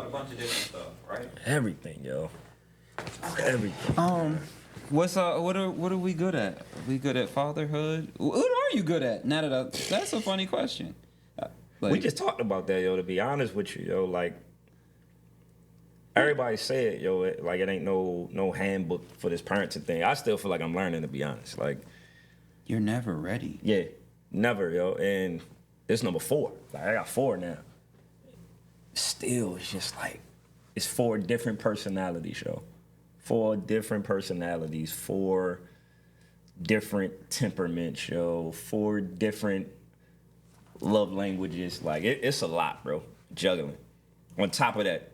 a bunch of different stuff, right? Everything, yo. Everything. What are we good at? We good at fatherhood? What are you good at? That's a funny question. We just talked about that, yo. To be honest with you, yo, like everybody said, yo, it ain't no handbook for this parenting thing. I still feel like I'm learning, to be honest. Like, you're never ready. yeah, never, yo. And this number 4. Like, I got 4 now. Still, it's just like it's 4 different personalities, yo. 4 different personalities, 4 different temperaments, yo. 4 different love languages. Like, it's a lot, bro. Juggling. On top of that,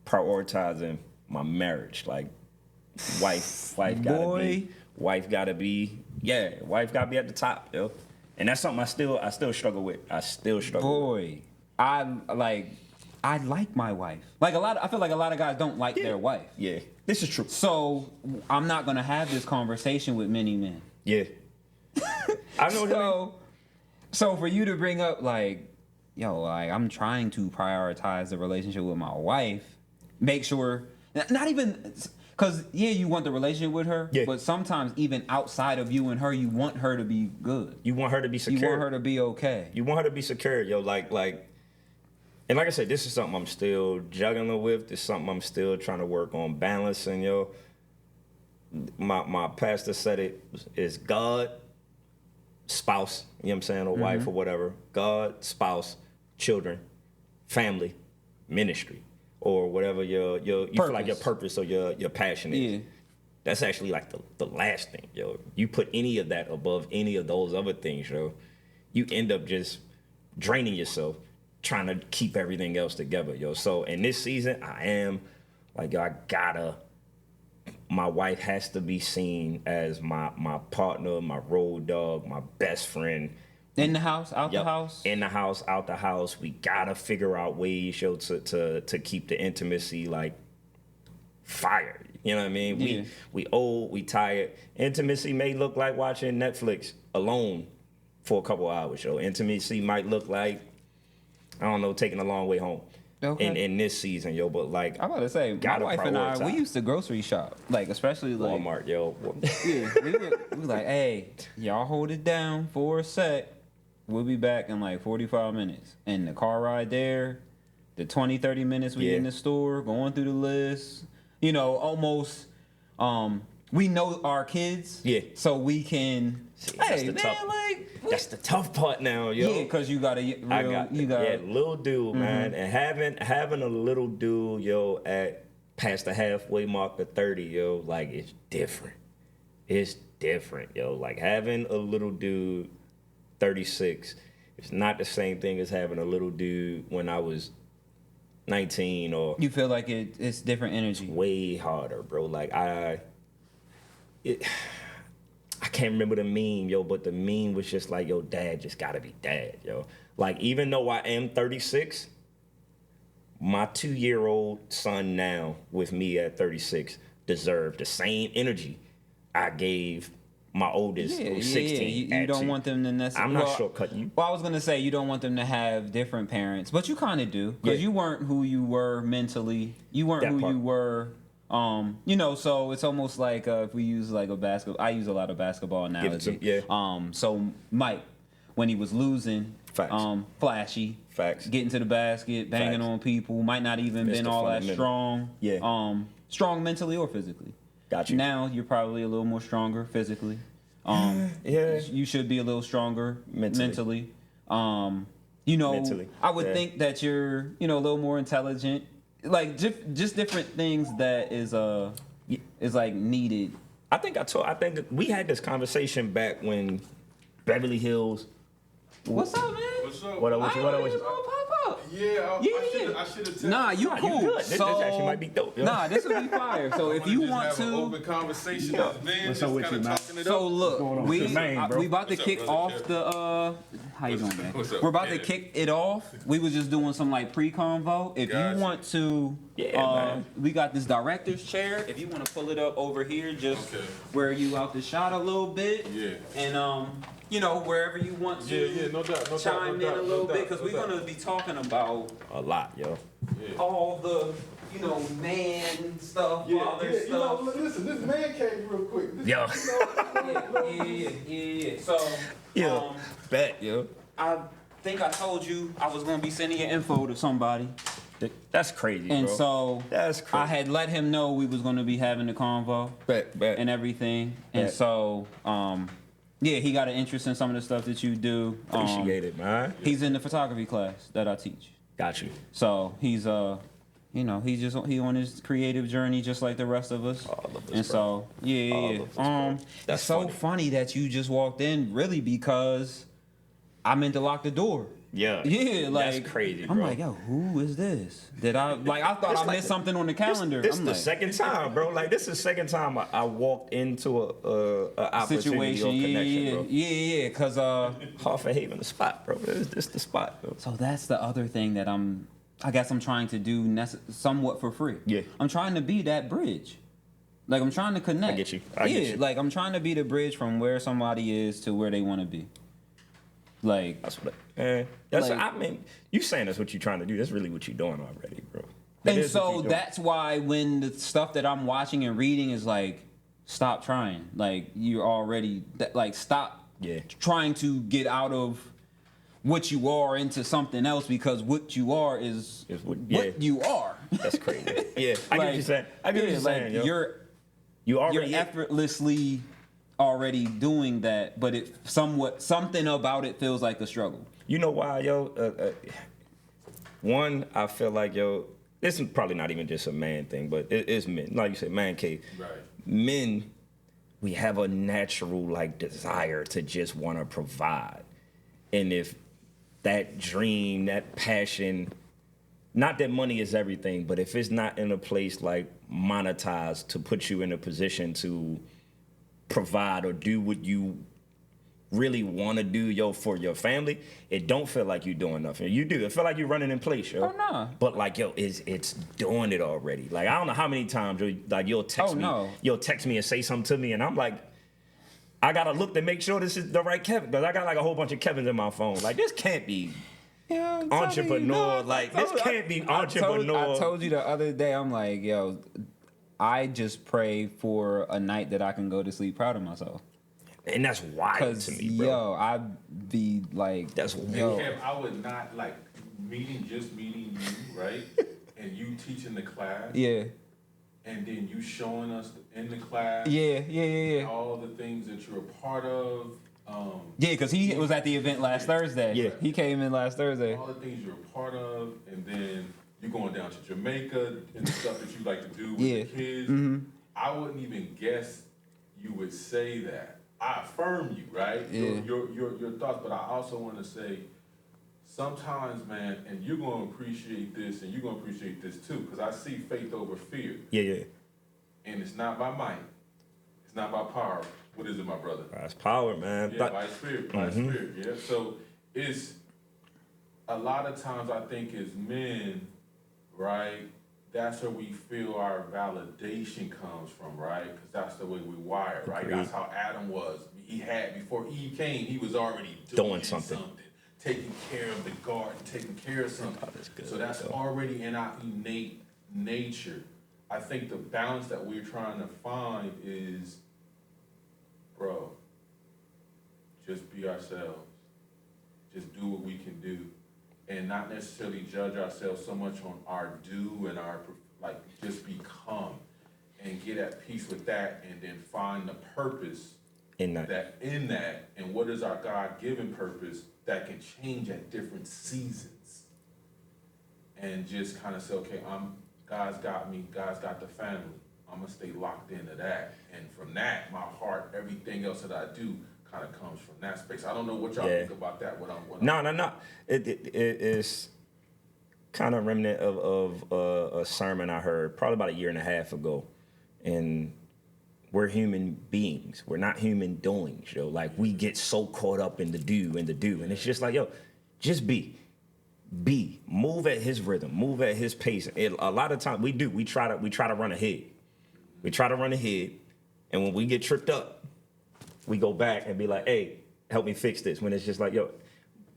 prioritizing my marriage. Like, wife gotta be at the top, yo. And that's something I still struggle with. I like my wife. I feel like a lot of guys don't like their wife. Yeah, this is true. So I'm not gonna have this conversation with many men. Yeah. I know what you mean. So for you to bring up I'm trying to prioritize the relationship with my wife, make sure not even because you want the relationship with her, but sometimes even outside of you and her, you want her to be good. You want her to be secure. You want her to be okay. You want her to be secure, yo. And like I said, this is something I'm still juggling with. This is something I'm still trying to work on balancing, yo. My pastor said it is God, spouse, you know what I'm saying, or wife or whatever. God, spouse, children, family, ministry, or whatever you feel like your purpose or your passion is. Yeah. That's actually like the last thing, yo. You put any of that above any of those other things, yo, you end up just draining yourself, trying to keep everything else together, yo. So in this season, I am like, yo, my wife has to be seen as my partner, my road dog, my best friend. In the house, out the house? In the house, out the house. We gotta figure out ways, yo, to keep the intimacy like fire. You know what I mean? We old, we tired. Intimacy may look like watching Netflix alone for a couple hours, yo. Intimacy might look like, I don't know, taking a long way home. Okay. In this season, yo, but like I'm about to say, my wife and I, we used to grocery shop, especially Walmart, yo. Yeah, we were like, hey, y'all hold it down for a sec. We'll be back in 45 minutes. And the car ride there, the 20-30 minutes we in the store, going through the list, almost. We know our kids, so we can. That's the tough part now, yo. Yeah, because you got little dude, man, and having a little dude, yo, at past the halfway mark of 30, yo, like it's different. It's different, yo. Like having a little dude, 36, it's not the same thing as having a little dude when I was 19 or. You feel like it's different energy. Way harder, bro. Like I can't remember the meme, yo, but the meme was just like, yo, dad just gotta be dad, yo. Like, even though I am 36, my 2-year-old son now with me at 36 deserved the same energy I gave my oldest, who was 16. You don't want them to necessarily. I'm not shortcutting you. Well, I was gonna say you don't want them to have different parents, but you kind of do, because you weren't who you were mentally. You weren't you were. So it's almost like if we use like a basketball. I use a lot of basketball analogy. So Mike, when he was losing, flashy, getting to the basket, banging on people, might not even been all that strong. Strong mentally or physically. Got you. Now you're probably a little more stronger physically. You should be a little stronger mentally. Mentally. I would think that you're a little more intelligent. Like just different things that is like needed. I think we had this conversation back when Beverly Hills. What's up, man? What's up? What up? Yeah, I should have. Nah, you cool. Good. This actually might be dope. Yo. Nah, this would be fire. So if you want to have an open conversation, what's up with you, man? So look, we about to kick off the. How you doing, man? We're about to kick it off. We was just doing some like pre-convo. If you want to, we got this director's chair. If you want to pull it up over here, just where you out the shot a little bit. Yeah. And wherever you want to no doubt, chime in a little bit, because we're going to be talking about a lot, yo. all the, man stuff, father stuff. Listen, this man cave real quick. Yo. Yeah. So, bet, yo. I think I told you I was gonna be sending your info to somebody. That's crazy, And bro. so That's crazy. I had let him know we was gonna be having the convo Bet. and everything. And Bet. so, he got an interest in some of the stuff that you do. Appreciate it, man. He's in the photography class that I teach. Got you. So he's he on his creative journey just like the rest of us. All of us, and bro. so That's it's so funny that you just walked in really because I meant to lock the door. Yeah. Yeah, like that's crazy, bro. I'm like, yo, who is this? Did I thought I missed something on the calendar. This I'm the like, second time, bro. Like this is the second time I walked into a opportunity situation. or connection, bro. Yeah. Cause Harford Haven, the spot, bro. This the spot, bro. so that's the other thing that I guess I'm trying to do somewhat for free. Yeah. I'm trying to be that bridge. Like I'm trying to connect. I get you. I get you. Like I'm trying to be the bridge from where somebody is to where they want to be. Like That's what. I mean, you saying that's what you're trying to do. That's really what you're doing already, bro. and so that's why when the stuff that I'm watching and reading is like, stop trying. Like you're already stop trying to get out of what you are into something else because what you are is what you are. That's crazy. Yeah, I get what you're saying. I get what you're saying. Yo. You're effortlessly already doing that, but something about it feels like a struggle. You know why, yo? One, I feel like, yo, this is probably not even just a man thing, but it is men. Like you said, man cave. Right. Men, we have a natural desire to just want to provide, and if that dream, that passion, not that money is everything, but if it's not in a place monetized to put you in a position to provide or do what you really want to do, for your family, it don't feel like you're doing nothing. You do. It feel like you're running in place, yo. Oh, no. But it's doing it already. I don't know how many times you'll text me. No. You'll text me and say something to me, and I'm like, I gotta look to make sure this is the right Kevin, because I got a whole bunch of Kevins in my phone. This can't be entrepreneur. This can't be entrepreneur. I told you the other day, I'm like, yo, I just pray for a night that I can go to sleep proud of myself. And that's wild to me, bro. Yo, I'd be like, that's wild. Kev, I would not meeting you, right? And you teaching the class. Yeah. And then you showing us in the class. Yeah. All the things that you're a part of. Because he was at the event last Thursday. Yeah. He came in last Thursday. All the things you're a part of, and then you're going down to Jamaica and the stuff that you like to do with the kids. Mm-hmm. I wouldn't even guess you would say that. I affirm you, right? Yeah. Your thoughts, but I also want to say, sometimes, man, and you're going to appreciate this, and you're going to appreciate this too, because I see faith over fear. Yeah. And it's not by might. It's not by power. What is it, my brother? It's power, man. Yeah, by spirit. By spirit, yeah. So it's a lot of times I think as men, right, that's where we feel our validation comes from, right? Because that's the way we wire, right? Agreed. That's how Adam was. Before Eve came, he was already doing something. Taking care of the garden, taking care of something. Oh, that's good, so that's already in our innate nature. I think the balance that we're trying to find is, bro, just be ourselves. Just do what we can do. And not necessarily judge ourselves so much on our do and our, just become. And get at peace with that, and then find the purpose in that. And what is our God-given purpose that can change at different seasons. And just kind of say, okay, God's got me, God's got the family. I'm gonna stay locked into that. And from that, my heart, everything else that I do kind of comes from that space. I don't know what y'all think about that. No. It is kind of remnant of a sermon I heard probably about 1.5 years ago. And we're human beings. We're not human doings, yo. We get so caught up in the do. And it's just just be. Move at his rhythm. Move at his pace. A lot of times we try to run ahead. We try to run ahead. And when we get tripped up, we go back and be like, hey, help me fix this. When it's just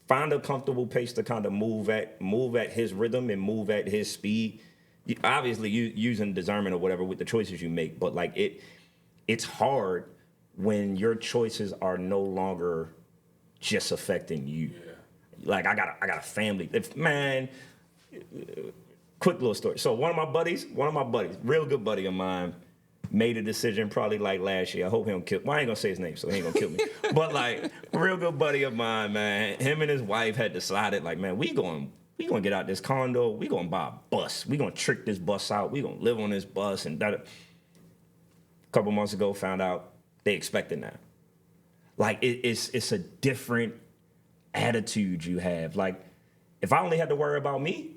find a comfortable pace to kind of move at his rhythm and move at his speed. Obviously, you using discernment or whatever with the choices you make, but like it's hard when your choices are no longer just affecting you. Yeah. Like I got a family. Quick little story. So one of my buddies, real good buddy of mine, made a decision probably like last year. I hope he don't kill. Well, I ain't gonna say his name, so he ain't gonna kill me. But like, real good buddy of mine, man. Him and his wife had decided, like, man, we gonna get out this condo. We gonna buy a bus. We gonna trick this bus out. We gonna live on this bus. And a couple months ago, found out they expected now. Like it's a different attitude you have. Like, if I only had to worry about me,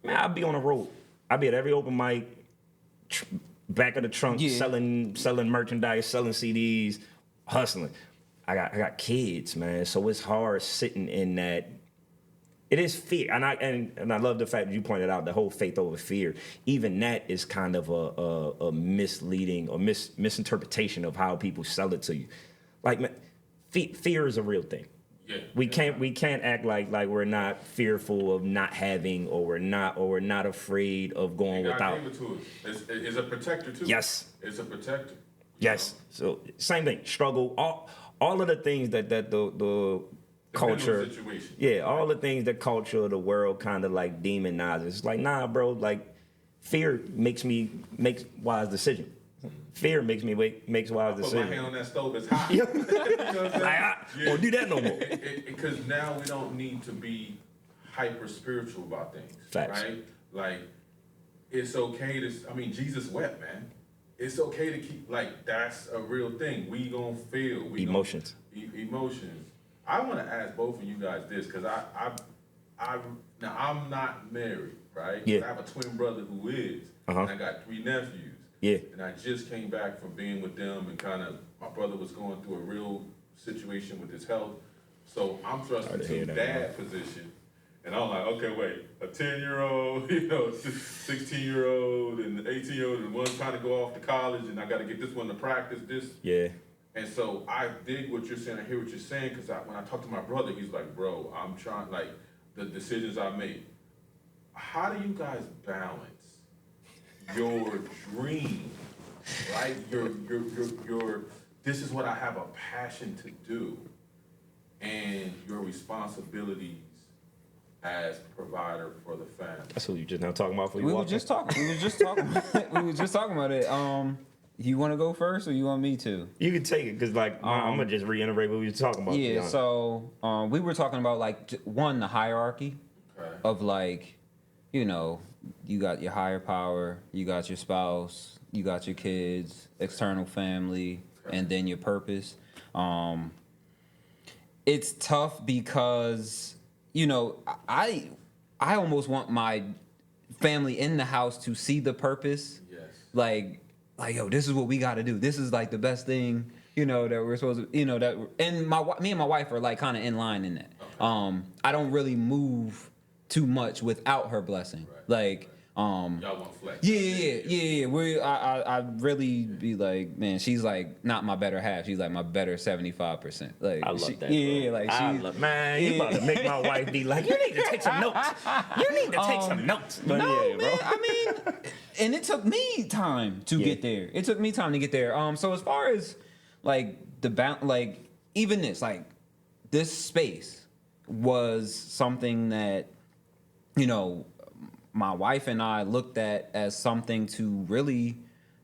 man, I'd be on the road. I'd be at every open mic. Back of the trunk, selling merchandise, selling CDs, hustling. I got kids, man. So it's hard sitting in that. It is fear, and I love the fact that you pointed out the whole faith over fear. Even that is kind of a misleading or misinterpretation of how people sell it to you. Like, man, fear is a real thing. Yeah. We can't act like we're not fearful of not having, or we're not afraid of going without. God gave it to us. It's a protector too. Yes. It's a protector. Yes. So same thing. Struggle. All of the things that the culture. Yeah. All the things that culture of the world kind of like demonizes. It's like, nah, bro. Like, fear makes wise decisions. Fear makes wise decisions. Put my hand on that stove, it's hot. You know what I'm saying? Won't do that no more. Because now we don't need to be hyper spiritual about things. Facts. Right? Like, it's okay to, Jesus wept, man. It's okay to keep, like, that's a real thing. We gonna feel. Emotions. Emotions. I want to ask both of you guys this, because now I'm not married, right? Yeah. I have a twin brother who is, and I got 3 nephews. Yeah. And I just came back from being with them, and kind of, my brother was going through a real situation with his health. So I'm thrusting to dad position. And I'm like, okay, wait, a 10-year-old, 16-year-old, and an 18-year-old, and one's trying to go off to college, and I got to get this one to practice this. Yeah. And so I dig what you're saying, I hear what you're saying, because when I talk to my brother, he's like, bro, I'm trying, like, the decisions I make. How do you guys balance your dream, right? Your this is what I have a passion to do, and your responsibilities as provider for the family. That's what you just now talking about. We were just talking about it. You want to go first, or you want me to? You can take it, because like I'm gonna just reiterate what we were talking about. Yeah. So we were talking about, like, one, the hierarchy of, like, you got your higher power, you got your spouse, you got your kids, external family, and then your purpose. It's tough because, I almost want my family in the house to see the purpose. Yes. Like, yo, this is what we got to do. This is like the best thing, that we're supposed to, and me and my wife are like kind of in line in that. Okay. I don't really move too much without her blessing. Right. Like, y'all want flex. Yeah. I really be like, man, she's like not my better half. She's like my better 75%. Like, I love that. Yeah, like man, you about to make my wife be like, you need to take some notes. You need to take some notes. But no, yeah, man. Bro. And it took me time to get there. It took me time to get there. So as far as like even this space was something that, my wife and I looked at as something to really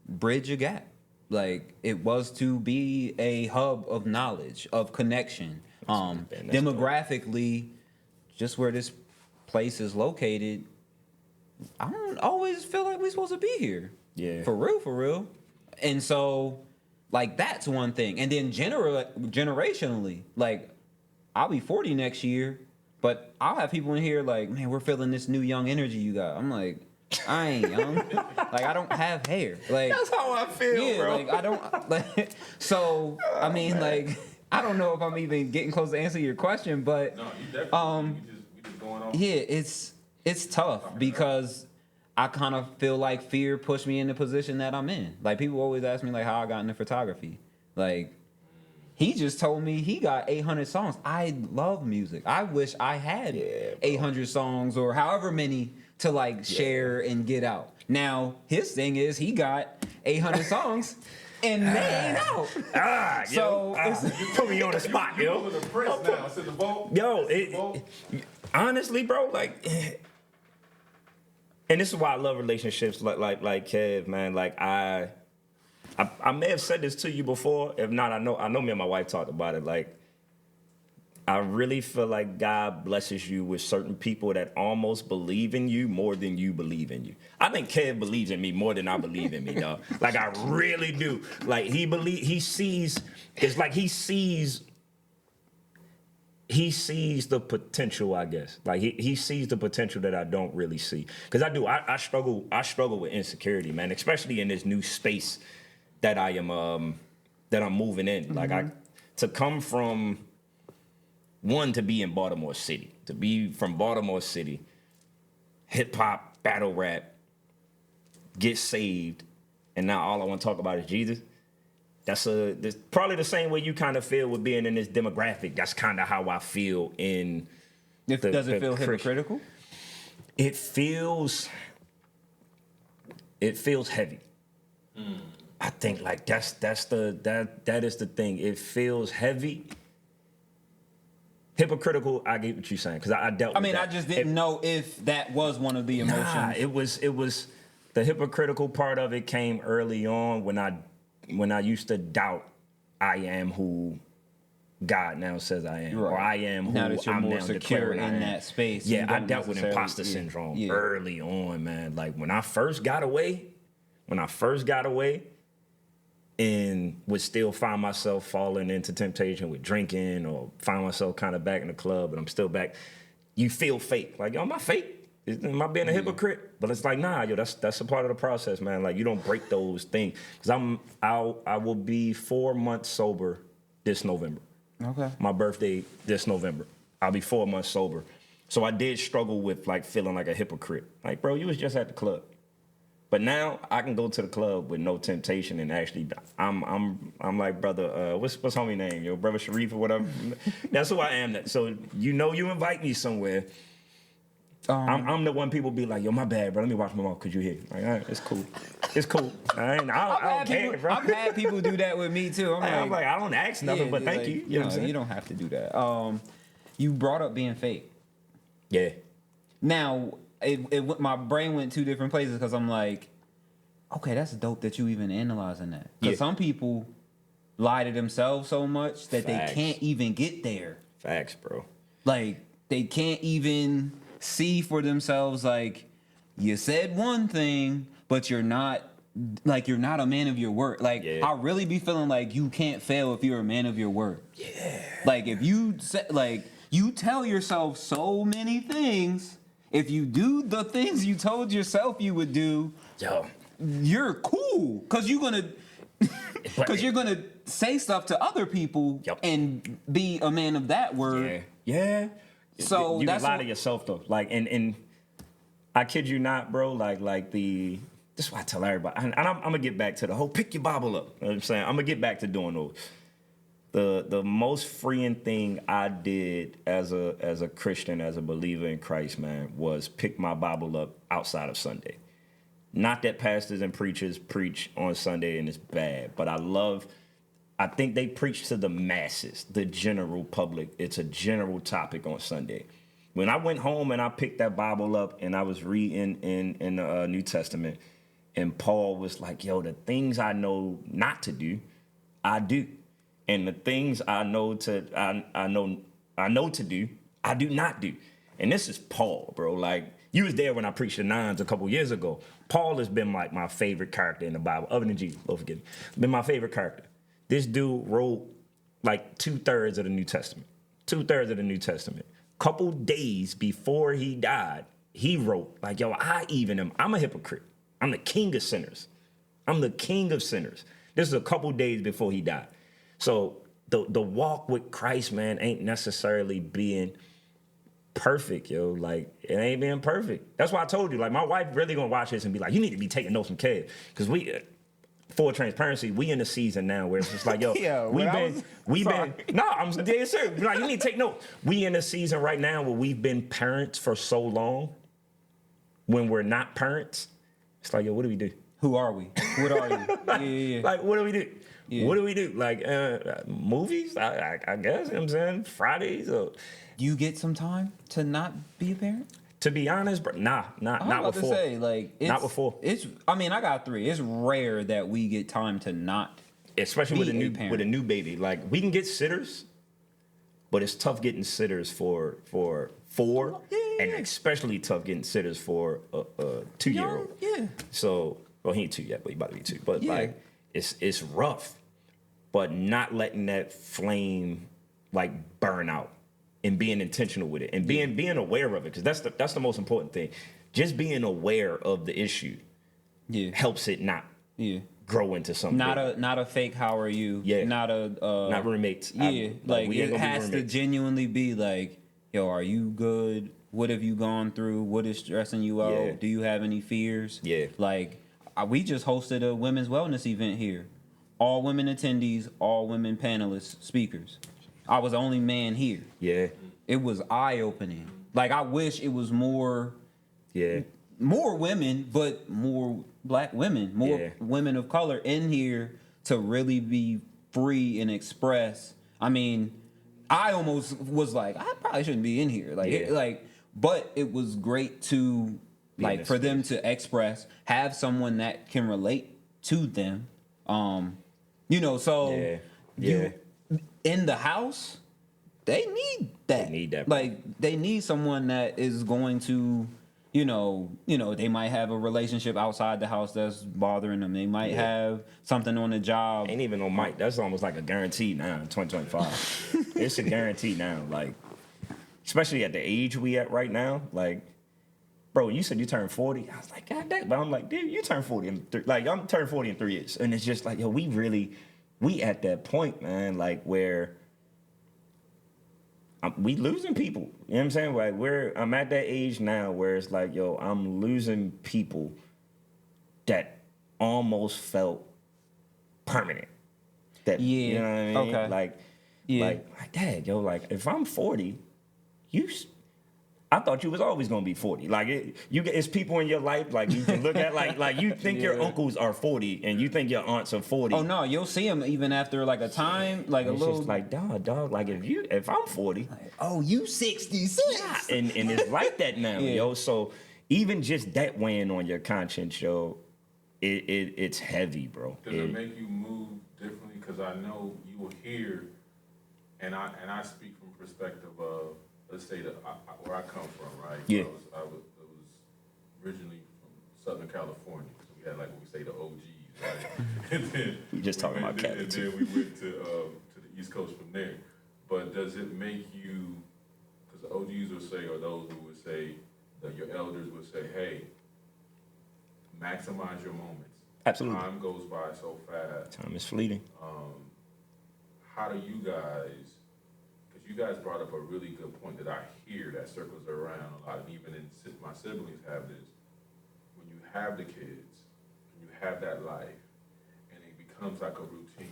bridge a gap. Like, it was to be a hub of knowledge, of connection. Demographically, just where this place is located, I don't always feel like we're supposed to be here. Yeah. For real. And so, like, that's one thing. And then generationally, like, I'll be 40 next year. But I'll have people in here like, man, we're feeling this new young energy you got. I'm like, I ain't young. Like, I don't have hair. Like, that's how I feel, bro. Like, I don't. Like, so, I mean, like, I don't know if I'm even getting close to answer your question, but no, you definitely. We just going on. Yeah, it's tough because I kind of feel like fear pushed me in the position that I'm in. Like, people always ask me like how I got into photography. Like, He just told me he got 800 songs. I love music. I wish I had 800 songs or however many to like share and get out. Now, his thing is he got 800 songs and they ain't out. So put me on the spot, yo. The Prince now. It's in the vote. Yo, honestly, bro, like, and this is why I love relationships like Kev, man. Like I may have said this to you before. If not, I know me and my wife talked about it. Like, I really feel like God blesses you with certain people that almost believe in you more than you believe in you. I think Kev believes in me more than I believe in me, dog. Like, I really do. Like, he sees the potential, I guess. Like, he sees the potential that I don't really see. Because I struggle with insecurity, man, especially in this new space that I'm moving in. Like, to come from to be in Baltimore City, to be from Baltimore City, hip hop, battle rap, get saved, and now all I want to talk about is Jesus. That's probably the same way you kind of feel with being in this demographic. That's kind of how I feel in. Does it feel hypocritical? It feels heavy. I think like that is the thing. It feels heavy. Hypocritical, I get what you're saying, because I dealt with that. I just didn't know if that was one of the emotions. Nah, it was the hypocritical part of it came early on when I used to doubt I am who God now says I am, or I am who now that you're I'm more now secure declaring in I am. that space. Yeah, I dealt with imposter syndrome early on, man. Like when I first got away, and would still find myself falling into temptation with drinking, or find myself kind of back in the club, and I'm still back. You feel fake, like, yo, am I fake? Am I being a hypocrite? But it's like, nah, yo, that's a part of the process, man. Like, you don't break those things. Because I will be 4 months sober this November. Okay. My birthday this November. I'll be 4 months sober. So I did struggle with like feeling like a hypocrite. Like, bro, you was just at the club. But now I can go to the club with no temptation and actually, I'm like, brother, what's homie name? Yo, brother Sharif or whatever. That's who I am. So you invite me somewhere. I'm the one people be like, yo, my bad, bro. Let me watch my mouth because you here. Like, all right, it's cool. It's cool. I don't care, bro. I've had people do that with me too. I'm like, I don't ask nothing, but thank you. You know what I'm saying? You don't have to do that. You brought up being fake. Yeah. Now, my brain went two different places because I'm like, okay, that's dope that you even analyzing that. Because some people lie to themselves so much that they can't even get there. Facts, bro. Like, they can't even see for themselves, like, you said one thing, but you're not a man of your word. Like, I really be feeling like you can't fail if you're a man of your word. Yeah. Like, if you say, like, you tell yourself so many things, if you do the things you told yourself you would do, you're cool. Because you're gonna say stuff to other people and be a man of that word. Yeah. So you that's can lie to yourself though. Like, and I kid you not, bro. This is why I tell everybody. And I'm gonna get back to the whole pick your Bible up. You know what I'm saying? I'm gonna get back to doing those. The most freeing thing I did as a Christian, as a believer in Christ, man, was pick my Bible up outside of Sunday. Not that pastors and preachers preach on Sunday and it's bad, but I think they preach to the masses, the general public. It's a general topic on Sunday. When I went home and I picked that Bible up and I was reading in the New Testament, and Paul was like, yo, the things I know not to do, I do. And the things I know to do, I do not do. And this is Paul, bro. Like, you was there when I preached the Nines a couple years ago. Paul has been like my favorite character in the Bible, other than Jesus, Lord forgive me. Been my favorite character. This dude wrote like 2/3 of the New Testament. 2/3 of the New Testament. Couple days before he died, he wrote, like, yo, I'm a hypocrite. I'm the king of sinners. I'm the king of sinners. This is a couple days before he died. So the walk with Christ, man, ain't necessarily being perfect, yo. Like, it ain't being perfect. That's why I told you, like, my wife really gonna watch this and be like, you need to be taking notes from Kev. Because full transparency, we in a season now where it's just like, yo, Yeah, I'm dead serious. Like, you need to take note. We in a season right now where we've been parents for so long. When we're not parents, it's like, yo, what do we do? Who are we? What are you? Yeah. Like, what do we do? Yeah. What do we do? Like, movies? I guess, you know what I'm saying? Fridays? Or, Do you get some time to not be a parent? to be honest, bro, not before. Not before. I mean, I got 3. It's rare that we get time to not. Especially with parent. with a new baby. Like, we can get sitters, but it's tough getting sitters for 4, and especially tough getting sitters for a 2-year-old. Yeah. So, well, he ain't 2 yet, but he about to be 2. But like, it's rough, but not letting that flame like burn out and being intentional with it and being aware of it, because that's the most important thing. Just being aware of the issue helps it not grow into something. Not a fake how are you? Yeah. Not roommates. Yeah. Like it has to genuinely be like, yo, are you good? What have you gone through? What is stressing you out? Yeah. Do you have any fears? Yeah. Like, we just hosted a women's wellness event here. All women attendees, all women panelists, speakers. I was the only man here. Yeah. It was eye-opening. Like, I wish it was more women, but more black women, more women of color in here to really be free and express. I mean, I almost was like, I probably shouldn't be in here. But it was great to for them to express, have someone that can relate to them. In the house, they need that. They need that. Like, they need someone that is going to, they might have a relationship outside the house that's bothering them. They might have something on the job. Ain't even on mic. That's almost like a guarantee now in 2025. It's a guarantee now. Like, especially at the age we at right now. Like, bro, you said you turned 40. I was like, God damn. But I'm like, dude, you turned 40 I'm turning 40 in 3 years. And it's just like, yo, we at that point, man, like, where we losing people. You know what I'm saying? Like, I'm at that age now where it's like, yo, I'm losing people that almost felt permanent. You know what I mean? Okay. Like, dad, yo, like, if I'm 40, I thought you was always gonna be 40. Like, it's people in your life, like, you can look at, like you think your uncles are 40 and you think your aunts are 40. Oh no, you'll see them even after like a time, like it's a little. Just like, dog. Like, if I'm 40, oh, you 66. Yeah, and it's like that now, yo. So even just that weighing on your conscience, yo, it's heavy, bro. Does it make you move differently? Because I know you were here, and I speak from perspective of, let's say where I come from, right? Yeah. I was originally from Southern California, so we had, like, what we say, the OGs, right? And then we just talking about Cali. And then we went to the East Coast from there. But does it make you? Because the OGs would say, or those who would say, your elders would say, hey, maximize your moments. Absolutely. Time goes by so fast. Time is fleeting. How do you guys? You guys brought up a really good point that I hear that circles around a lot, and even my siblings have this. When you have the kids, and you have that life, and it becomes like a routine,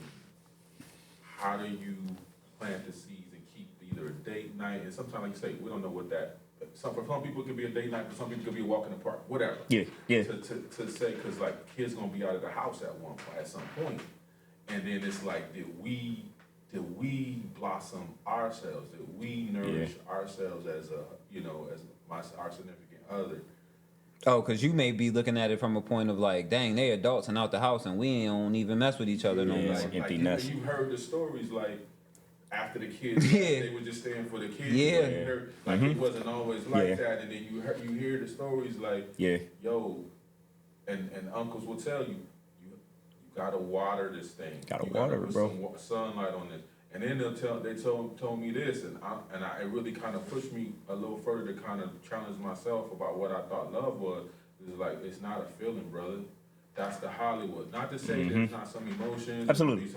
how do you plant the seeds and keep either a date night, and sometimes, like you say, we don't know what that, for some people it could be a date night, for some people it could be a walk in the park, whatever. Yeah. To say, because, like, kids going to be out of the house at some point, and then it's like, did we blossom ourselves? Did we nourish ourselves as our significant other? Oh, because you may be looking at it from a point of like, dang, they adults and out the house, and we don't even mess with each other no more. Empty nest. You heard the stories, like, after the kids, they were just staying for the kids. It wasn't always like that. And then you hear the stories like, yo, and uncles will tell you, gotta water this thing. Gotta water it, bro. Some sunlight on this. And then they told me this, and it really kind of pushed me a little further to kind of challenge myself about what I thought love was. It's like, it's not a feeling, brother. That's the Hollywood. Not to say there's not some emotions. Absolutely.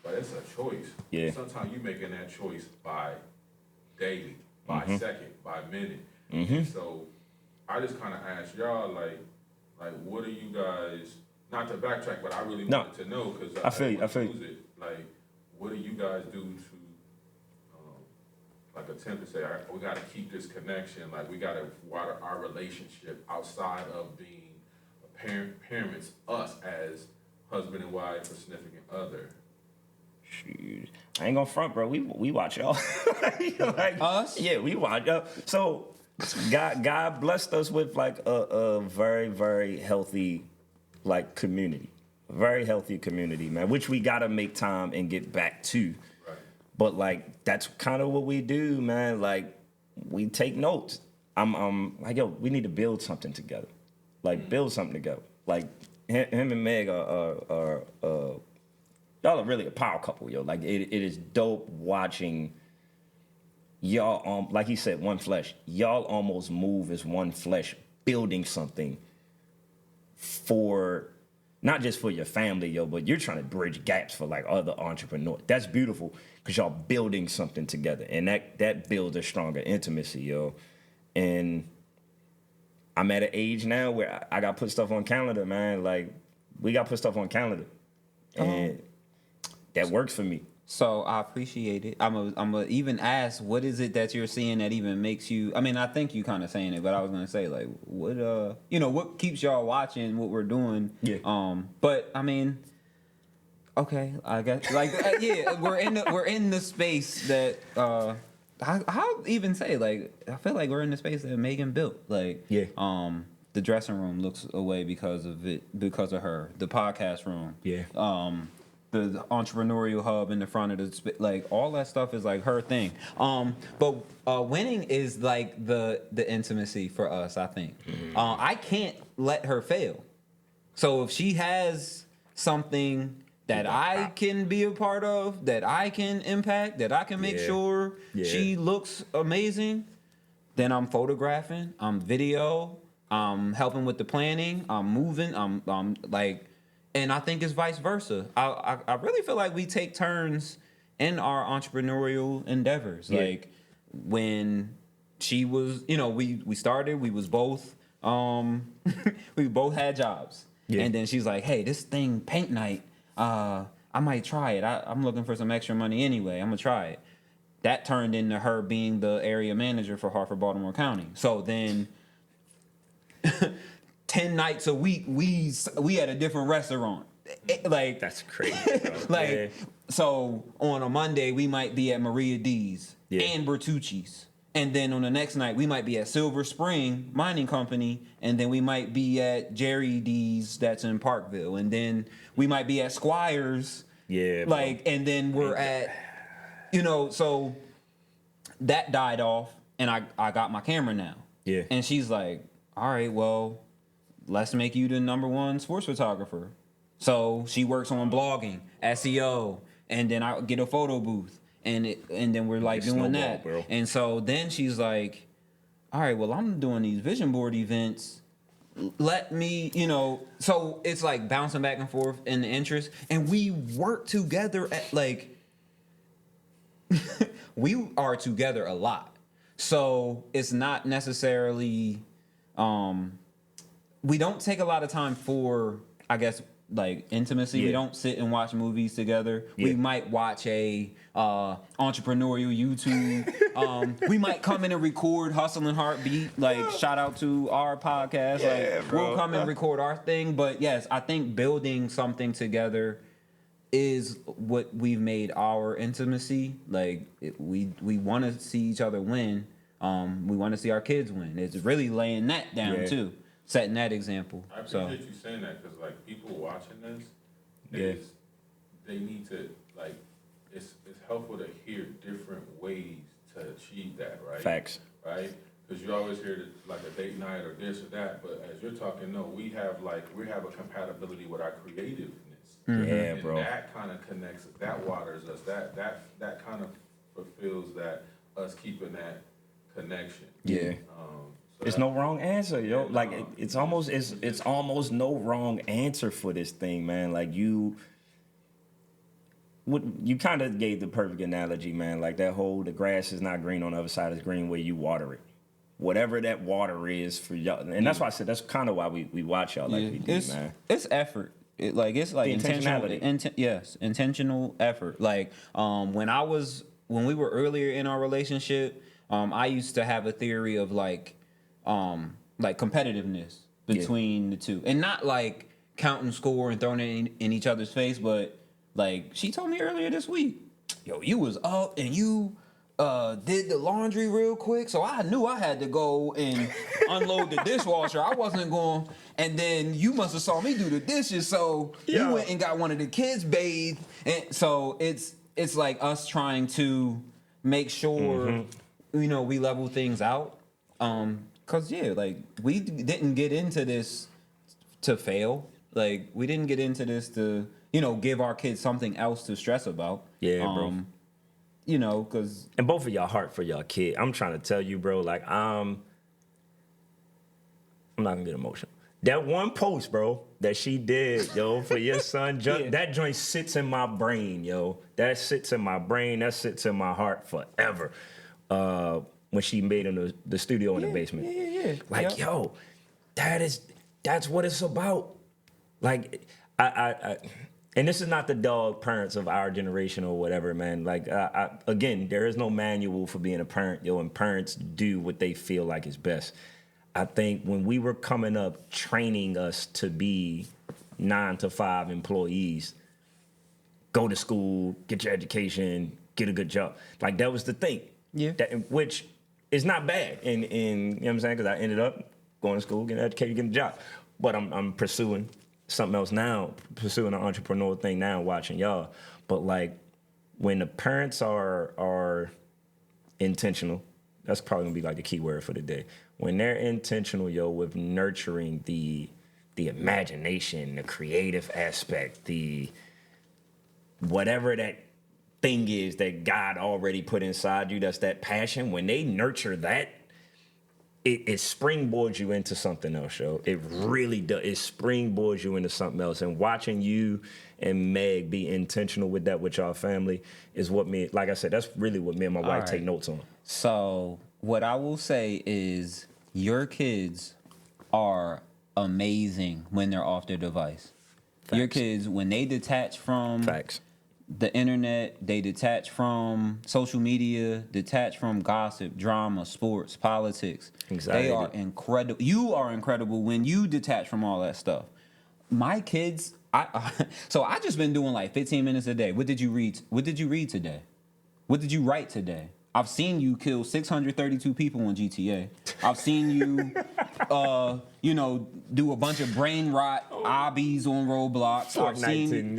But it's a choice. Yeah. Sometimes you're making that choice by daily, by second, by minute. So I just kind of asked y'all, like, what are you guys? not to backtrack, but I really wanted to know because I feel you. It. Like, what do you guys do to like attempt to say, all right, we got to keep this connection, like we got to water our relationship outside of being parents, us as husband and wife or significant other? Shoot. I ain't gonna front, bro. We watch y'all. Like, us? Yeah, we watch y'all. So God blessed us with like a very, very healthy like community. Very healthy community, man, which we gotta make time and get back to. Right. But like that's kind of what we do, man. Like we take notes. I'm like, yo, we need to build something together. Like build something together. Like him and Meg are y'all are really a power couple, yo. Like it is dope watching y'all. Like he said, one flesh. Y'all almost move as one flesh, building something for not just for your family, yo, but you're trying to bridge gaps for like other entrepreneurs. That's beautiful because y'all building something together, and that builds a stronger intimacy, yo. And I'm at an age now where I got to put stuff on calendar, man. Like we got to put stuff on calendar, and that works for me. So I appreciate it. I'm a even ask, what is it that you're seeing that even makes you? I mean, I think you kind of saying it, but I was gonna say like, what what keeps y'all watching what we're doing? Yeah. But I mean, okay, I guess like yeah, we're in the space that I'll even say like I feel like we're in the space that Megan built. Like yeah. The dressing room looks away because of her. The podcast room. Yeah. The entrepreneurial hub in the front of the like all that stuff is like her thing. But winning is like the intimacy for us. I think I can't let her fail. So if she has something that I can be a part of, that I can impact, that I can make sure she looks amazing, then I'm photographing, I'm video, I'm helping with the planning, I'm moving, I'm like. And I think it's vice versa. I really feel like we take turns in our entrepreneurial endeavors. Yeah. Like when she was, we started, we was both, we both had jobs. Yeah. And then she's like, hey, this thing, paint night, I might try it. I'm looking for some extra money anyway. I'm going to try it. That turned into her being the area manager for Harford, Baltimore County. So then... 10 nights a week, we at a different restaurant. Like that's crazy, bro. Like so on a Monday we might be at Maria D's and Bertucci's, and then on the next night we might be at Silver Spring Mining Company, and then we might be at Jerry D's that's in Parkville, and then we might be at Squires. Yeah, like bro. And then we're at so that died off, and I got my camera now. Yeah, and she's like, all right, well, let's make you the #1 sports photographer. So she works on blogging, SEO, and then I get a photo booth, and then we're like doing that. Bro. And so then she's like, all right, well, I'm doing these vision board events. Let me, so it's like bouncing back and forth in the interest, and we work together at like, we are together a lot. So it's not necessarily, we don't take a lot of time for, I guess, like intimacy. Yeah. We don't sit and watch movies together. Yeah. We might watch a entrepreneurial YouTube. We might come in and record Hustle and Heartbeat. Like shout out to our podcast. Yeah, like bro. We'll come and record our thing. But yes, I think building something together is what we've made our intimacy. Like we want to see each other win. We want to see our kids win. It's really laying that down too. Setting that example. I appreciate you saying that because, like, people watching this, they need to, like, it's helpful to hear different ways to achieve that, right? Facts. Right? Because you always hear, like, a date night or this or that, but as you're talking, no, we have a compatibility with our creativeness. Mm-hmm. Yeah, and bro. That kind of connects us. That waters us. That kind of fulfills us keeping that connection. Yeah. There's no wrong answer, yo. Like it's almost no wrong answer for this thing, man. Like you kind of gave the perfect analogy, man. Like that whole the grass is not green on the other side, it's green where you water it. Whatever that water is for y'all, and that's why I said that's kind of why we watch y'all like we do, man. It's effort. It's like intentionality. Yes, intentional effort. Like when we were earlier in our relationship, I used to have a theory of like competitiveness between the two, and not like counting score and throwing it in each other's face, but like she told me earlier this week, yo, you was up and you did the laundry real quick, so I knew I had to go and unload the dishwasher. I wasn't going, and then you must have saw me do the dishes, so you went and got one of the kids bathed, and so it's like us trying to make sure we level things out, cause like we didn't get into this to fail, like we didn't get into this to give our kids something else to stress about. Bro. Because... And both of y'all heart for y'all kid. I'm trying to tell you, bro, like, I'm not gonna get emotional. That one post, bro, that she did, yo, for your son, that joint sits in my brain, yo. That sits in my brain. That sits in my heart forever. When she made in the studio in the basement. Like, yo, that's what it's about. Like, I and this is not the dog parents of our generation or whatever, man. Like, again, there is no manual for being a parent, yo, and parents do what they feel like is best. I think when we were coming up, training us to be 9-to-5 employees, go to school, get your education, get a good job. Like, that was the thing. Yeah. Which is not bad. And you know what I'm saying? Because I ended up going to school, getting educated, getting a job. But I'm pursuing something else now, pursuing an entrepreneur thing now, watching y'all. But like when the parents are intentional, that's probably gonna be like the key word for the day. When they're intentional, yo, with nurturing the imagination, the creative aspect, the whatever that thing is that God already put inside you, that's that passion. When they nurture that, it springboards you into something else, yo. It really does. It springboards you into something else. And watching you and Meg be intentional with that with y'all family is what like I said, that's really what me and my wife take notes on. So what I will say is your kids are amazing when they're off their device. Facts. Your kids, when they detach from the internet, they detach from social media, detach from gossip, drama, sports, politics. Anxiety. They are incredible. You are incredible when you detach from all that stuff. My kids, so I just been doing like 15 minutes a day. What did you read? What did you read today? What did you write today? I've seen you kill 632 people on GTA. I've seen you, do a bunch of brain rot obbies on Roblox. I've seen,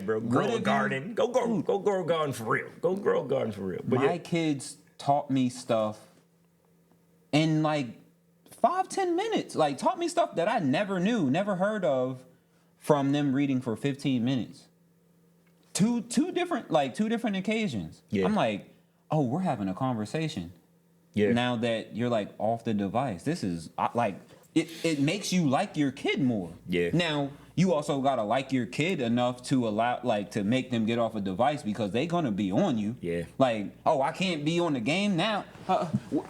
bro. Grow a garden. Go grow a garden for real. Go grow a garden for real. But my kids taught me stuff in like 5-10 minutes. Like taught me stuff that I never knew, never heard of, from them reading for 15 minutes. Two different occasions. Yeah. I'm like, oh, we're having a conversation. Yeah. Now that you're like off the device, this is like it makes you like your kid more. Yeah. Now you also gotta like your kid enough to allow to make them get off a device because they're gonna be on you. Yeah. Like, oh, I can't be on the game now.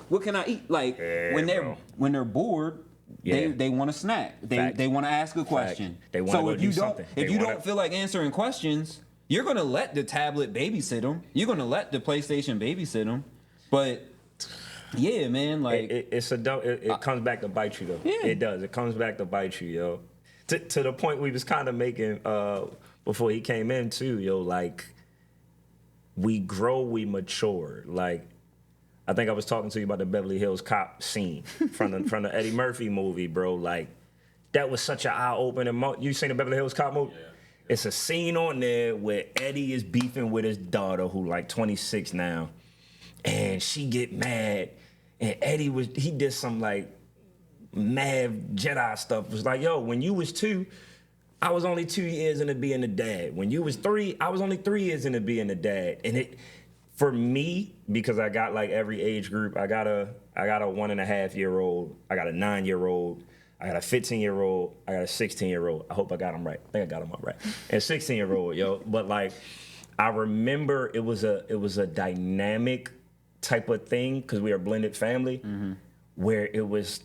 What can I eat? Like when they're bored. Yeah. They want to snack. They want to ask a question. They want to do something. If you don't feel like answering questions, you're gonna let the tablet babysit them. You're gonna let the PlayStation babysit them. But yeah, man, like it comes back to bite you though. Yeah. It does. It comes back to bite you, yo. To the point we was kind of making before he came in too, yo. Like we grow, we mature. Like I think I was talking to you about the Beverly Hills Cop scene from the Eddie Murphy movie, bro. Like that was such an eye-opening moment. You seen the Beverly Hills Cop movie? Yeah. It's a scene on there where Eddie is beefing with his daughter, who like 26 now, and she get mad, and Eddie he did some like mad Jedi stuff. It was like, yo, when you was 2, I was only 2 years into being a dad. When you was 3, I was only 3 years into being a dad. And for me, because I got like every age group, I got a 1.5-year-old, I got a 9-year-old, I got a 15-year-old, I got a 16-year-old. I hope I got them right. I think I got them all right. And 16-year-old, yo. But like, I remember it was a dynamic type of thing because we are a blended family, where it was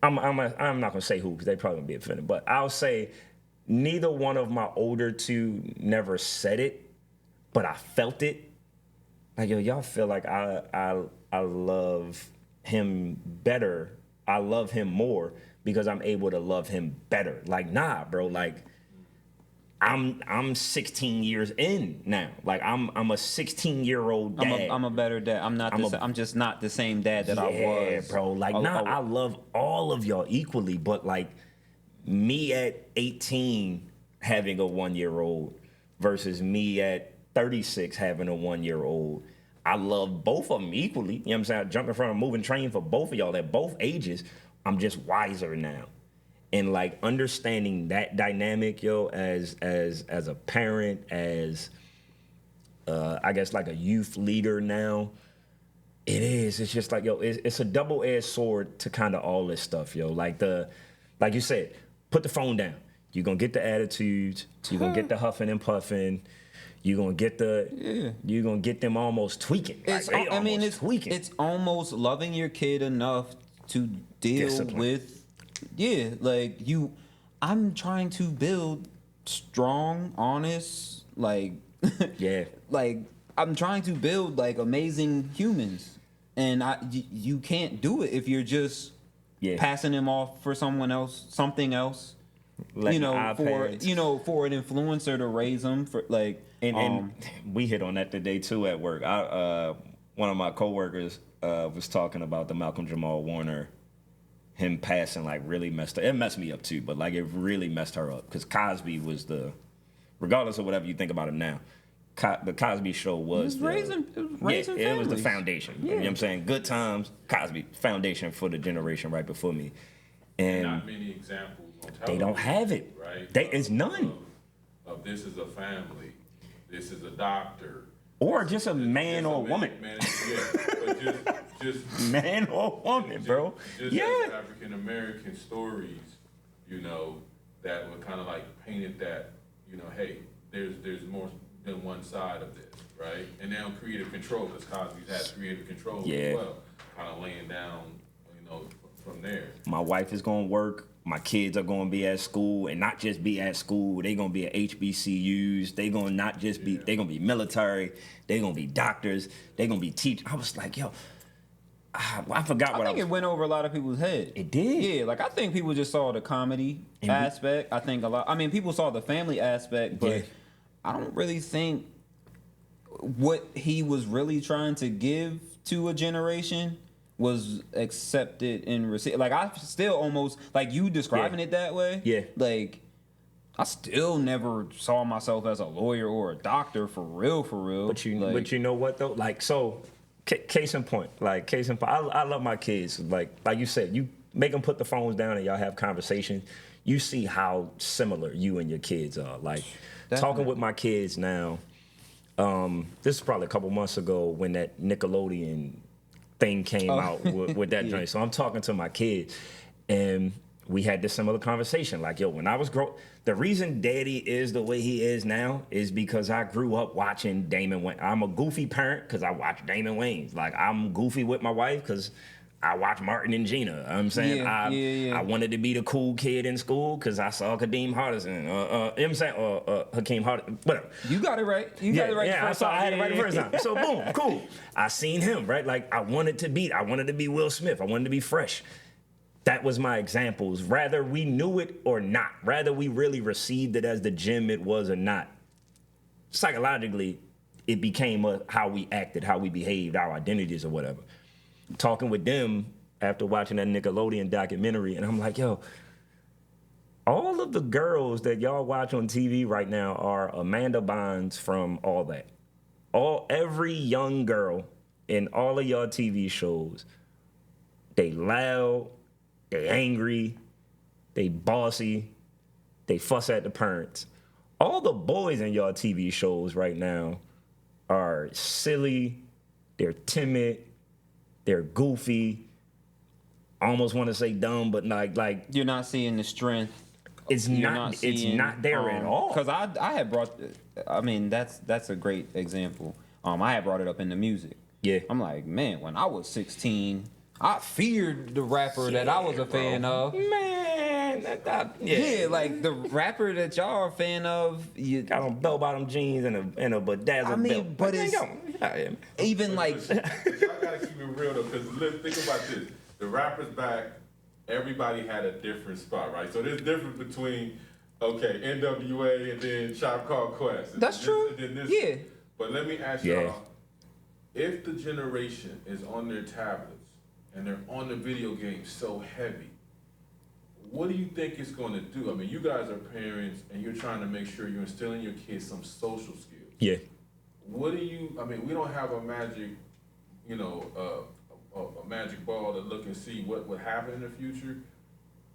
I'm not gonna say who because they probably gonna be offended, but I'll say neither one of my older two never said it, but I felt it. Like, yo, y'all feel like I love him better. I love him more because I'm able to love him better. Like, nah, bro. Like, I'm 16 years in now. Like, I'm a 16-year-old dad. I'm a better dad. I'm just not the same dad that I was. Yeah, bro. Like, I love all of y'all equally, but like me at 18 having a 1-year-old versus me at 36 having a 1-year-old. I love both of them equally. You know what I'm saying? I jump in front of a moving train for both of y'all at both ages. I'm just wiser now. And like understanding that dynamic, yo, as a parent, as I guess like a youth leader now, it's just like, yo, it's a double-edged sword to kind of all this stuff, yo. Like you said, put the phone down. You're gonna get the attitudes, you're gonna get the huffing and puffing, you're gonna get you're gonna get them almost tweaking. It's tweaking. It's almost loving your kid enough to deal Discipline. with. Yeah, like I'm trying to build strong, honest, like Yeah. like I'm trying to build like amazing humans, and you can't do it if you're just passing them off for someone else, something else. For an influencer to raise them for like. And we hit on that today too at work. One of my coworkers was talking about the Malcolm Jamal Warner. Him passing like really messed up. It messed me up too, but like it really messed her up because Cosby was regardless of whatever you think about him now, the Cosby Show was raising it was the families. foundation. Yeah. You know what I'm saying? Good times, Cosby, foundation for the generation right before me. And not many examples on television. They don't have it. Right? It's none. Of this is a family. This is a doctor. Or just a man or a woman. But just man or woman, bro. Just African American stories, that were kind of like painted that, hey, there's more than one side of this, right? And now creative control, because Cosby's had creative control as well, kind of laying down, from there. My wife is going to work. My kids are going to be at school, and not just be at school. They're going to be at HBCUs. They're going to not just be, they're going to be military. They're going to be doctors. They're going to be teachers. I was like, yo, I forgot what I think it went over a lot of people's head. It did. Yeah, like I think people just saw the comedy aspect. I think people saw the family aspect, but I don't really think what he was really trying to give to a generation was accepted and received. Like I still almost like you describing it that way. Yeah. Like I still never saw myself as a lawyer or a doctor for real. But you know what though? Like so, case in point. I love my kids. Like you said, you make them put the phones down and y'all have conversations. You see how similar you and your kids are. Like talking with my kids now. This is probably a couple months ago when that Nickelodeon thing came out with that joint. So I'm talking to my kids, and we had this similar conversation. Like, yo, when I was the reason Daddy is the way he is now is because I grew up watching Damon Wayans. I'm a goofy parent because I watch Damon Wayans. Like, I'm goofy with my wife because I watch Martin and Gina. You know what I'm saying? I wanted to be the cool kid in school because I saw Kadeem Hardison. You know what I'm saying? Hakeem Hardison. Whatever. You got it right. You got it right. Yeah, I had it right the first time. So boom, cool. I seen him, right? Like I wanted to be Will Smith. I wanted to be fresh. That was my examples. Rather we knew it or not. Rather we really received it as the gem it was or not. Psychologically, it became how we acted, how we behaved, our identities or whatever. Talking with them after watching that Nickelodeon documentary, and I'm like, yo, all of the girls that y'all watch on TV right now are Amanda Bynes from All That. Every young girl in all of y'all TV shows, they loud, they angry, they bossy, they fuss at the parents. All the boys in y'all TV shows right now are silly, they're timid, they're goofy. I almost want to say dumb, but like you're not seeing the strength. It's not there at all. Because I had brought. I mean, that's a great example. I had brought it up in the music. Yeah. I'm like, man, when I was 16, I feared the rapper that I was a fan of. Man, yeah, like the rapper that y'all are a fan of. You got on bell-bottom jeans and a bedazzled belt. But it's even like. Y'all gotta keep it real though, because think about this: the rapper's back. Everybody had a different spot, right? So there's difference between NWA and then Tribe Called Quest. That's true. Yeah. But let me ask y'all: if the generation is on their tablets and they're on the video games so heavy, what do you think it's going to do? I mean, you guys are parents and you're trying to make sure you're instilling your kids some social skills. Yeah. What do you? I mean, we don't have a magic, a magic ball to look and see what would happen in the future.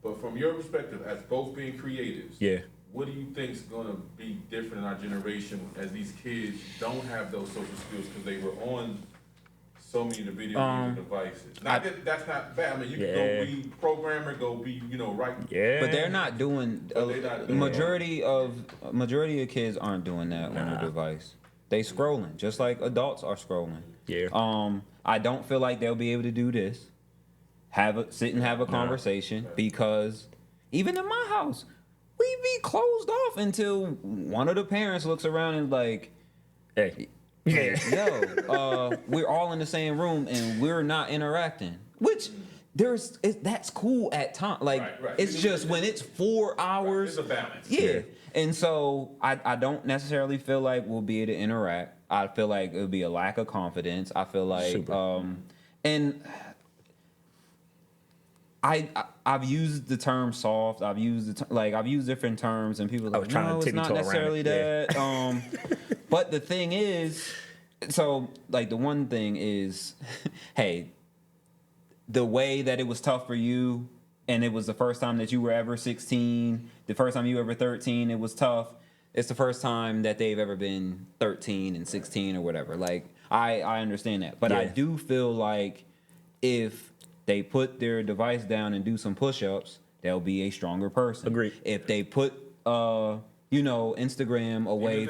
But from your perspective, as both being creatives, what do you think is going to be different in our generation as these kids don't have those social skills because they were on so many of the video games and devices? That's not bad. I mean, you can go be programmer, go be right. Yeah. But they're not doing. Majority of kids aren't doing that on the device. They scrolling just like adults are scrolling. Yeah. I don't feel like they'll be able to do this. Sit and have a conversation because even in my house, we be closed off until one of the parents looks around and like, hey, we're all in the same room and we're not interacting. Which that's cool at times. Like it's just when it's 4 hours. There's a balance. Yeah. And so I don't necessarily feel like we'll be able to interact. I feel like it'll be a lack of confidence. I feel like and I've used the term soft. I've used different terms, and people are like, no, it's not necessarily that. But the thing is, so like the one thing is, hey, the way that it was tough for you, and it was the first time that you were ever 16, the first time you were ever 13, it was tough. It's the first time that they've ever been 13 and 16 or whatever. Like I understand that, but I do feel like if they put their device down and do some push-ups, they'll be a stronger person. Agreed. If they put Instagram away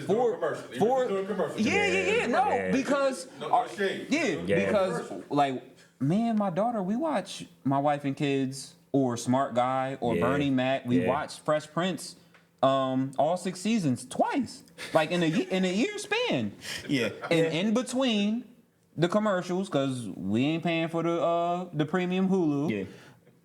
because like me and my daughter, we watch My Wife and Kids or Smart Guy or Bernie Mac. We watch Fresh Prince all 6 seasons twice, like in a year span. Yeah. And in between the commercials, because we ain't paying for the premium Hulu.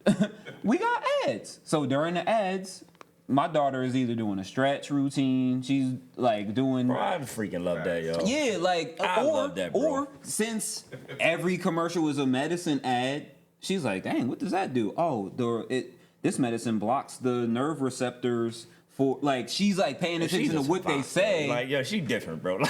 Yeah. We got ads. So during the ads, my daughter is either doing a stretch routine, she's like doing. Bro, I freaking love that, yo. Yeah, like I love that, bro. Or since every commercial is a medicine ad, she's like, dang, what does that do? Oh, this medicine blocks the nerve receptors. For like she's like paying attention to what they say. Like, yo, she different, bro. and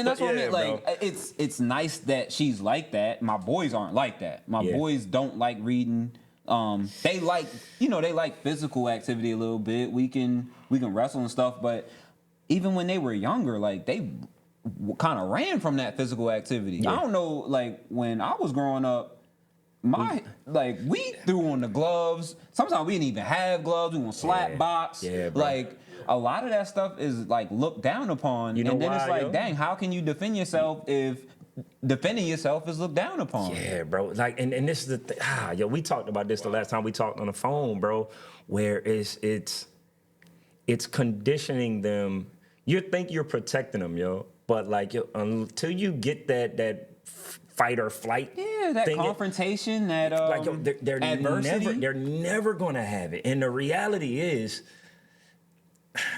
that's what I mean. Like it's nice that she's like that. My boys aren't like that. My boys don't like reading. They like physical activity a little bit. We can wrestle and stuff, but even when they were younger, like they kind of ran from that physical activity. Yeah. I don't know, like when I was growing up, we threw on the gloves. Sometimes we didn't even have gloves. We want slap box. Yeah, bro. Like a lot of that stuff is like looked down upon. You know and then why, it's like, yo? dang, how can you defend yourself if defending yourself is looked down upon? Yeah, bro. Like, and this is the thing. Yo, we talked about this the last time we talked on the phone, bro. Where it's conditioning them. You think you're protecting them, yo, but like until you get that fight or flight. Yeah, that confrontation, they're adversity. They're never gonna have it. And the reality is,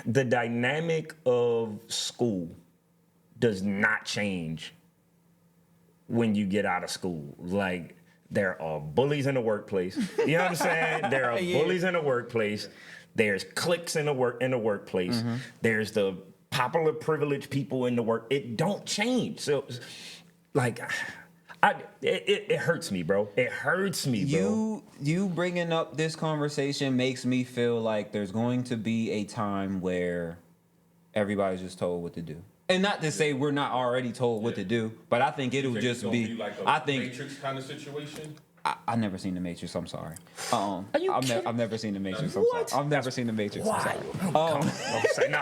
the dynamic of school does not change when you get out of school. Like, there are bullies in the workplace. You know what I'm saying? There are bullies in the workplace. There's cliques in the workplace. Mm-hmm. There's the popular privileged people in the work. It don't change. So, like, it hurts me, bro. It hurts me, bro. You bringing up this conversation makes me feel like there's going to be a time where everybody's just told what to do. And not to say we're not already told what to do, but I think it'll just be like Matrix kind of situation. I've never seen The Matrix. I'm sorry. Are you kidding? I've never seen The Matrix. I'm What? sorry. I've never seen The Matrix. Why? I'm sorry.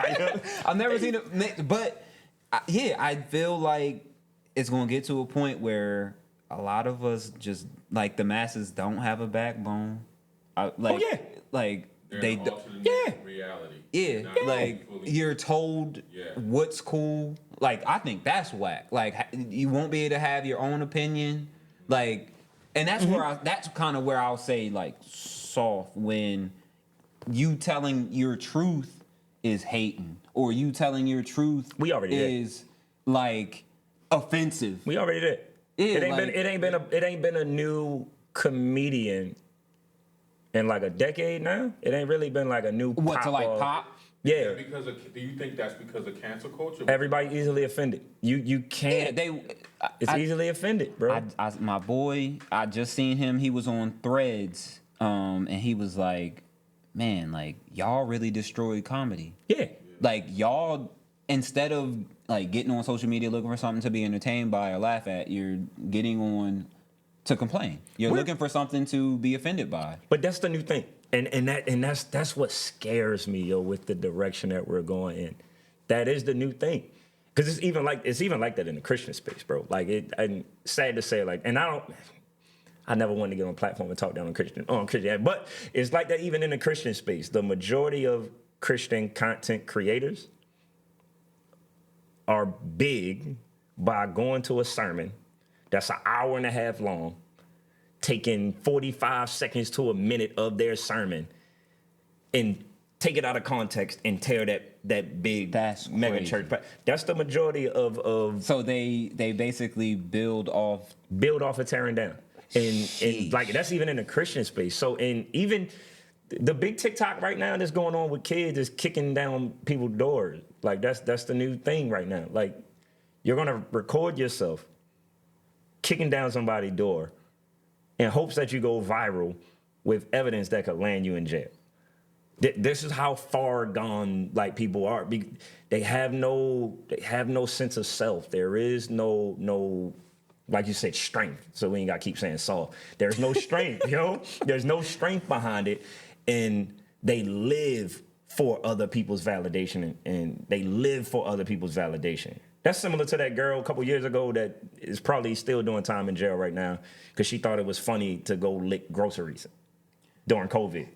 I've never seen it, but I feel like it's gonna get to a point where a lot of us just like the masses don't have a backbone. Like they reality. Yeah, like you're told what's cool. Like I think that's whack. Like you won't be able to have your own opinion. Like, and that's that's kind of where I'll say like soft when you telling your truth is hating, or you telling your truth is like offensive. We already did. Yeah, it ain't been a new comedian in like a decade now. It ain't really been like a new pop. Yeah. Do you think that's because of cancel culture? Everybody easily offended. You can't. It's easily offended, bro. My boy, I just seen him. He was on Threads, and he was like, "Man, like y'all really destroyed comedy. Yeah. Like y'all, instead of like getting on social media looking for something to be entertained by or laugh at, you're getting on to complain. You're looking for something to be offended by." But that's the new thing. And that's what scares me, yo, with the direction that we're going in. That is the new thing. Because it's even like that in the Christian space, bro. Like I'm sad to say, like, and I never wanted to get on a platform and talk down on Christianity, but it's like that even in the Christian space. The majority of Christian content creators are big by going to a sermon that's an hour and a half long, taking 45 seconds to a minute of their sermon and take it out of context and tear that big mega church. That's the majority of So they basically build off of tearing down. And like that's even in the Christian space. So and even the big TikTok right now that's going on with kids is kicking down people's doors. Like that's the new thing right now. Like you're gonna record yourself kicking down somebody's door in hopes that you go viral with evidence that could land you in jail. This is how far gone like people are. They have no sense of self. There is no like you said, strength. So we ain't gotta keep saying soft. There's no strength, yo. There's no strength behind it, and they live for other people's validation, and they live for other people's validation. That's similar to that girl a couple years ago that is probably still doing time in jail right now because she thought it was funny to go lick groceries during COVID.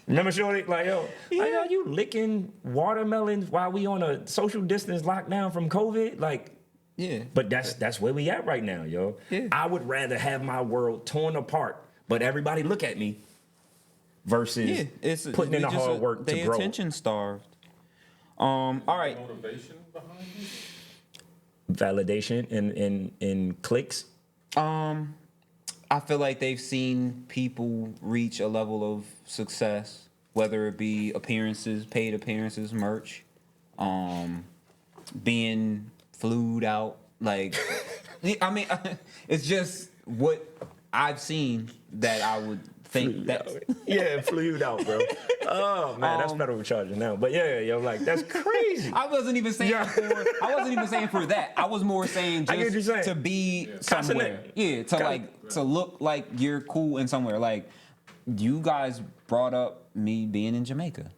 Remember, Shorty? Like, yo, you licking watermelons while we on a social distance lockdown from COVID? Like, yeah. But that's where we at right now, yo. Yeah. I would rather have my world torn apart, but everybody look at me versus putting in the hard work to grow. They attention starved. All right. Motivation behind it? Validation in clicks. I feel like they've seen people reach a level of success, whether it be appearances, paid appearances, merch, being flued out. Like, I mean, it's just what I've seen that I would think that. Yeah, flued out, bro. Oh man, that's federal charges now. But yeah, yo, like that's crazy. I wasn't even saying for that. I was more saying just to be somewhere. Yeah, to look like you're cool in somewhere. Like you guys brought up me being in Jamaica.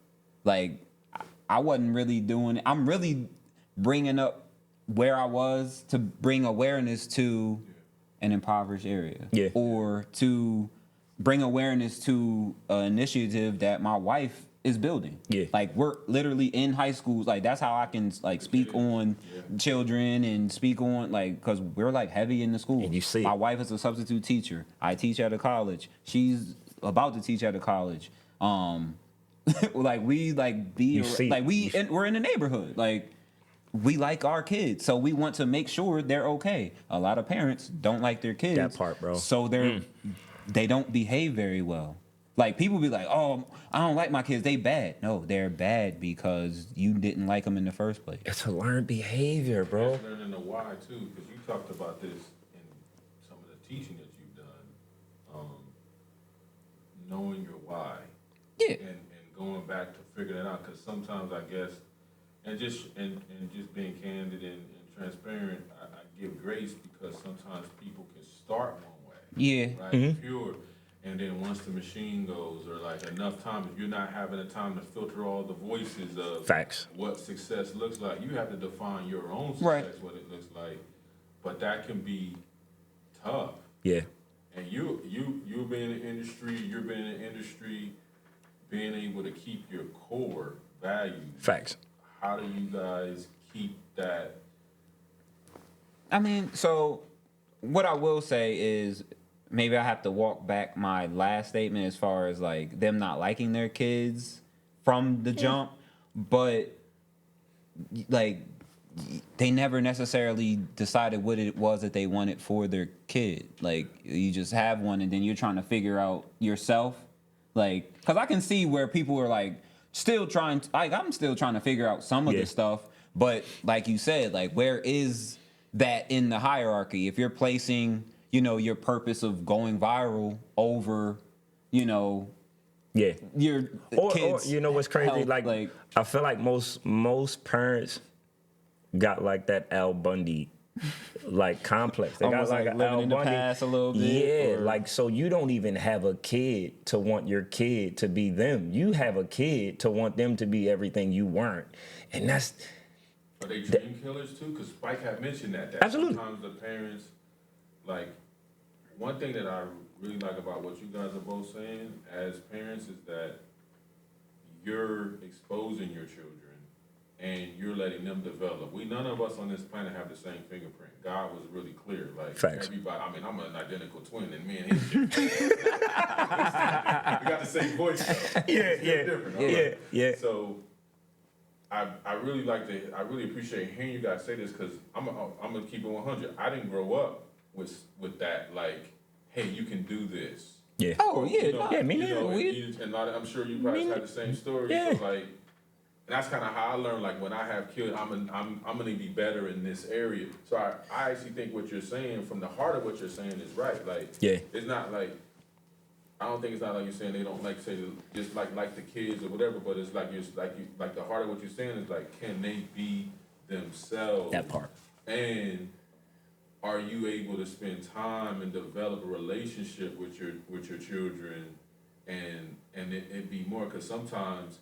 Like I wasn't really doing it. I'm really bringing up where I was to bring awareness to an impoverished area. Yeah. Or to bring awareness to an initiative that my wife is building. Yeah. Like we're literally in high schools. Like that's how I can like speak on children and speak on like because we're like heavy in the school. And you see my wife is a substitute teacher. I teach at a college. She's about to teach at a college. Like we like be like we're in the neighborhood. Like we like our kids, so we want to make sure they're okay. A lot of parents don't like their kids. That part, bro. So they don't behave very well. Like people be like, "Oh, I don't like my kids. They bad." No, they're bad because you didn't like them in the first place. It's a learned behavior, bro. It's learning the why too, because you talked about this in some of the teaching that you've done. Knowing your why. Yeah. And going back to figuring it out, because sometimes I guess, and just being candid and transparent, I give grace because sometimes people can start one way. Yeah. Right? Mm-hmm. Pure. And then once the machine goes, or like enough time, if you're not having the time to filter all the voices of facts, what success looks like, you have to define your own success, right. what it looks like. But that can be tough. Yeah. And you being in the industry, you're being in the industry, being able to keep your core values. Facts. How do you guys keep that? I mean, so what I will say is maybe I have to walk back my last statement as far as like them not liking their kids from the jump, but like they never necessarily decided what it was that they wanted for their kid. Like you just have one and then you're trying to figure out yourself. Like, cause I can see where people are like still trying to, like I'm still trying to figure out some of this stuff, but like you said, like where is that in the hierarchy? If you're placing, you know, your purpose of going viral over, you know, your kids. Or you know what's crazy? Health, like I feel like most parents got like that Al Bundy like complex. They got almost like an living Al in the Bundy. past a little bit. Yeah, or, like so you don't even have a kid to want your kid to be them. You have a kid to want them to be everything you weren't, and that's. Are they dream killers too? Because Spike had mentioned that Absolutely. sometimes the parents, like, one thing that I really like about what you guys are both saying as parents is that you're exposing your children and you're letting them develop. None of us on this planet have the same fingerprint. God was really clear. Like, Facts. everybody, I mean, I'm an identical twin and me and him. We got the same voice though. It's still different, all right? Yeah. So I really appreciate hearing you guys say this because I'm gonna keep it 100. I didn't grow up with that, like, hey, you can do this. Yeah. oh yeah, You know, no, me you neither. know, and I'm sure you guys had the same story. Yeah. So like, and that's kind of how I learned. Like when I have kids, I'm gonna be better in this area. So I actually think what you're saying, from the heart of what you're saying, is right. Like, it's not like, I don't think it's not like you're saying they don't like say just like the kids or whatever, but it's like like the heart of what you're saying is like, can they be themselves? That part. And are you able to spend time and develop a relationship with your children, and it be more? Because sometimes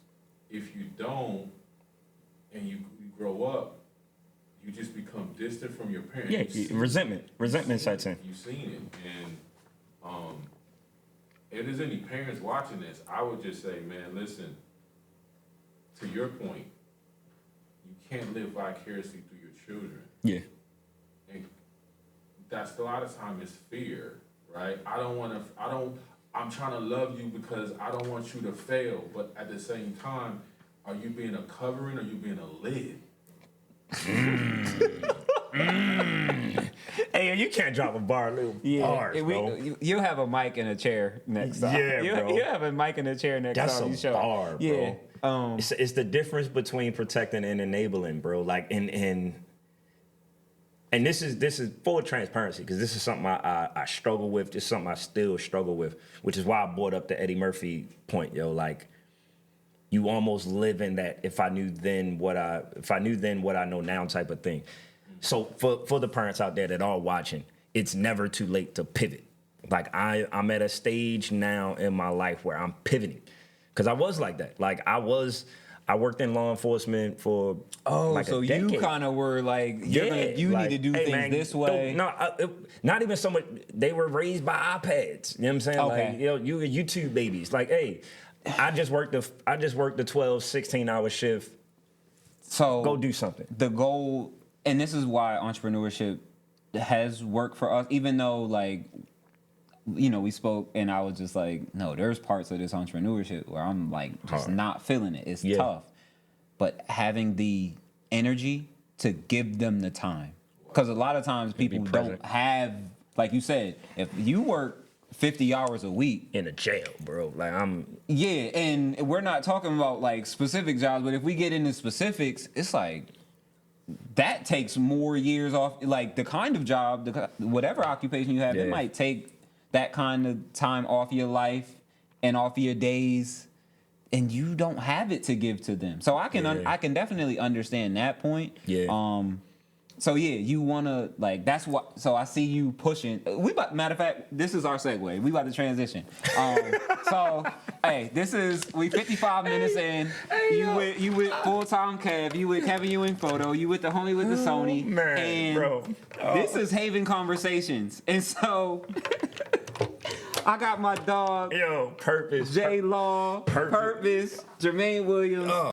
if you don't and you grow up, you just become distant from your parents. Yeah, resentment sets in. You've seen it, and if there's any parents watching this, I would just say, man, listen, to your point, you can't live vicariously through your children. Yeah. And that's a lot of time is fear, right? I'm trying to love you because I don't want you to fail, but at the same time, are you being a covering or are you being a lid? Hey, you can't drop a bar, little bars, bro. You'll have a mic and a chair next time. Yeah, bro. You have a mic and a chair next That's time a you show. bar, bro. Yeah. It's the difference between protecting and enabling, bro. Like, and this is full transparency, because this is something I struggle with. This is something I still struggle with, which is why I brought up the Eddie Murphy point, yo. Like, you almost live in that if I knew then what I know now type of thing. So for the parents out there that are watching, it's never too late to pivot. Like I'm at a stage now in my life where I'm pivoting, because I was like that. Like I worked in law enforcement for like so a decade. you kind of were like, you need to do things this way. Not even so much. They were raised by iPads. You know what I'm saying? Okay. Like, you YouTube babies. Like, hey, I just worked the 12, 16-hour shift. So go do something. The goal, and this is why entrepreneurship has worked for us, even though, like, you know, we spoke and I was just like, no, there's parts of this entrepreneurship where I'm like just not feeling it. It's tough. But having the energy to give them the time. Because a lot of times people don't have, like you said, if you work 50 hours a week in a jail, bro. Like and we're not talking about like specific jobs, but if we get into specifics, it's like that takes more years off. Like the kind of job, whatever occupation you have, it might take that kind of time off your life and off your days, and you don't have it to give to them. So I can definitely understand that point. Yeah. So yeah, you wanna like that's what. So I see you pushing. Matter of fact, this is our segue. We about to transition. So hey, we 55 minutes in. You with full time Kev. You with Kevin Ewing photo. You with the homie with the Sony. Man, and bro. This is Haven Conversations, and so. I got my dog. Yo, Purpose. J Law, Purpose, Jermaine Williams.